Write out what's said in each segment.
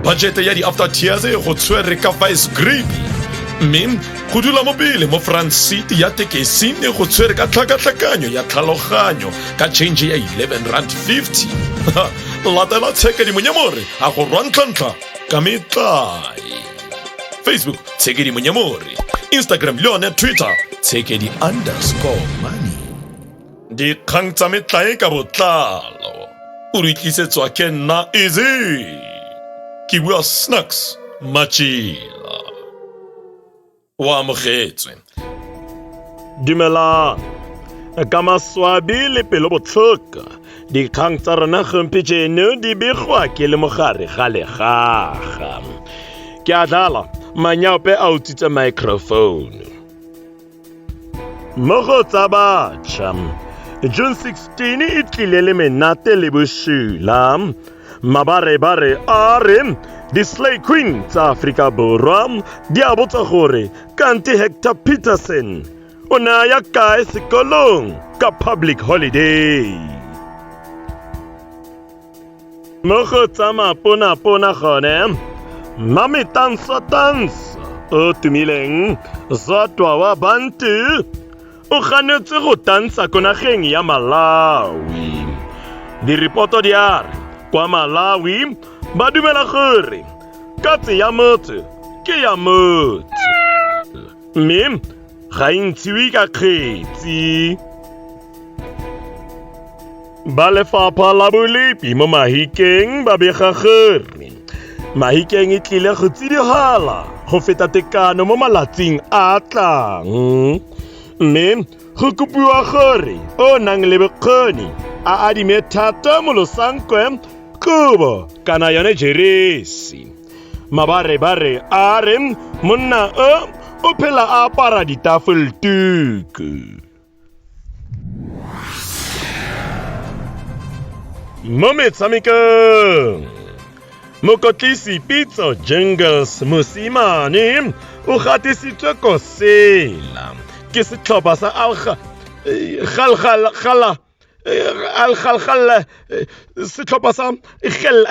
budget ya di-after tears go tshwere ka vice grippy mme go dula mobile mo front seat ya tekesi ne go tshwere ka tlhakatlhakanyo ya tlhaloganyo ka change ya 11.50 latela tshekedi monyamore a go rwantlhantlha ka metlae Facebook tshekedi monyamore Instagram le yone Twitter tshekedi_money dikgang tsa metlae ka botlalo o re tlisetswa ke nna Eazy ke bua Snaaks Matjila wa amogetswe Dumelang ka maswabi le pelo botlhoka dikgang tsa rona gompieno di begwa ke le mogare ga legaga ke a dlala manyaope a utswitse microphone mo go tsa batšha June 16 e tlile le menate le bosula mabarebare a re di-slay queen tsa Afrika Borwa di a botsa gore kante Hector Peterson o ne a ya kae sekolong ka public holiday mo go tsa mapona-pona gone Mami tansa o tumileng Zatwa wa Bantu o ganetse go tansa ko nageng ya Malawi diripoto di a re kwa Malawi ba dumela gore katse ya motho ke ya motho mme ga intshiwe ka kgetsi ba lefapha la bolepi mo Mahikeng ba bega gore Mahikeng e tlile go tsidihela go feta tekano mo malatsing a tlang mme go kopiwa gore o nang le bokgoni a adime thata mo losankwe kubo kana yone jeresi mabarebare a re monna o phela a apara ditafeltuku mo metshamekong Mokotlisi Pitso Jingles Mosimane o gatisitswe ko sela ke setlhopha sa setlhopha sa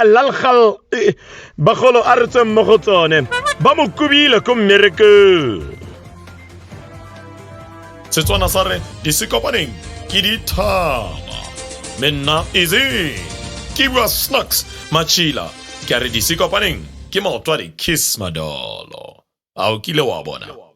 Lalgal bagolo a re tsweng mo go tsone ba mo kubile ko mmerekong Setswana sa re di se kopaneng ke dithaba menna Eazy ke bua Snaaks Matjila ke a re di se kopaneng ke maotwana kiss madolo a o kile wa bona